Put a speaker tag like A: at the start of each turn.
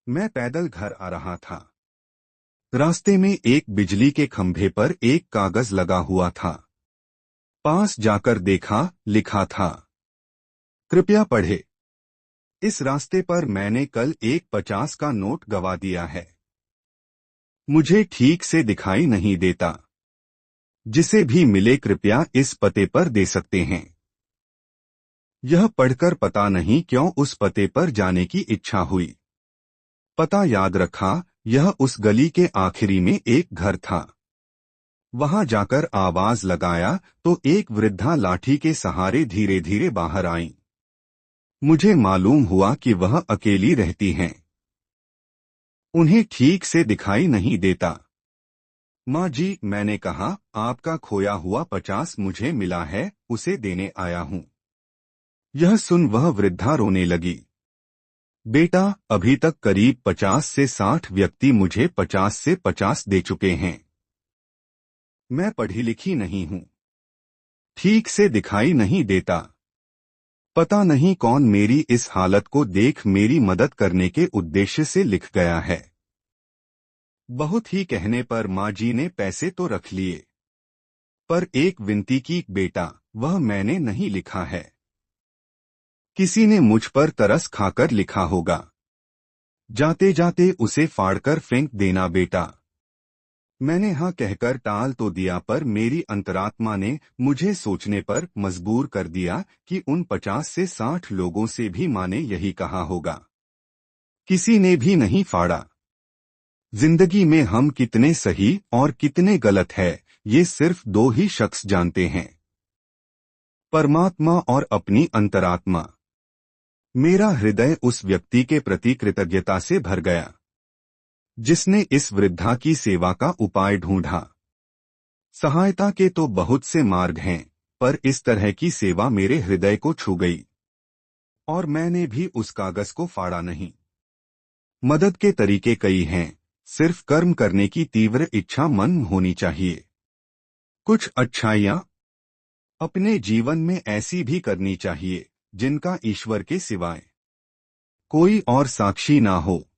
A: मैं पैदल घर आ रहा था। रास्ते में एक बिजली के खंभे पर एक कागज लगा हुआ था। पास जाकर देखा, लिखा था, कृपया पढ़े। इस रास्ते पर मैंने कल एक 50 का नोट गवा दिया है। मुझे ठीक से दिखाई नहीं देता। जिसे भी मिले कृपया इस पते पर दे सकते हैं। यह पढ़कर पता नहीं क्यों उस पते पर जाने की इच्छा हुई। पता याद रखा, यह उस गली के आखिरी में एक घर था। वहां जाकर आवाज लगाया तो एक वृद्धा लाठी के सहारे धीरे धीरे बाहर आईं। मुझे मालूम हुआ कि वह अकेली रहती हैं। उन्हें ठीक से दिखाई नहीं देता। माँ जी, मैंने कहा, आपका खोया हुआ 50 मुझे मिला है, उसे देने आया हूँ। यह सुन वह वृद्धा रोने लगी। बेटा, अभी तक करीब 50 से 60 व्यक्ति मुझे 50 से 50 दे चुके हैं। मैं पढ़ी लिखी नहीं हूँ। ठीक से दिखाई नहीं देता। पता नहीं कौन मेरी इस हालत को देख मेरी मदद करने के उद्देश्य से लिख गया है। बहुत ही कहने पर माँ जी ने पैसे तो रख लिए, पर एक विनती की, बेटा, वह मैंने नहीं लिखा है। किसी ने मुझ पर तरस खाकर लिखा होगा। जाते जाते उसे फाड़कर फेंक देना बेटा। मैंने हाँ कहकर टाल तो दिया, पर मेरी अंतरात्मा ने मुझे सोचने पर मजबूर कर दिया कि उन 50 से 60 लोगों से भी माँ ने यही कहा होगा। किसी ने भी नहीं फाड़ा। जिंदगी में हम कितने सही और कितने गलत है, ये सिर्फ दो ही शख्स जानते हैं, परमात्मा और अपनी अंतरात्मा। मेरा हृदय उस व्यक्ति के प्रति कृतज्ञता से भर गया जिसने इस वृद्धा की सेवा का उपाय ढूंढा। सहायता के तो बहुत से मार्ग हैं, पर इस तरह की सेवा मेरे हृदय को छू गई, और मैंने भी उस कागज को फाड़ा नहीं। मदद के तरीके कई हैं, सिर्फ कर्म करने की तीव्र इच्छा मन में होनी चाहिए। कुछ अच्छाइयाँ अपने जीवन में ऐसी भी करनी चाहिए जिनका ईश्वर के सिवाय कोई और साक्षी ना हो।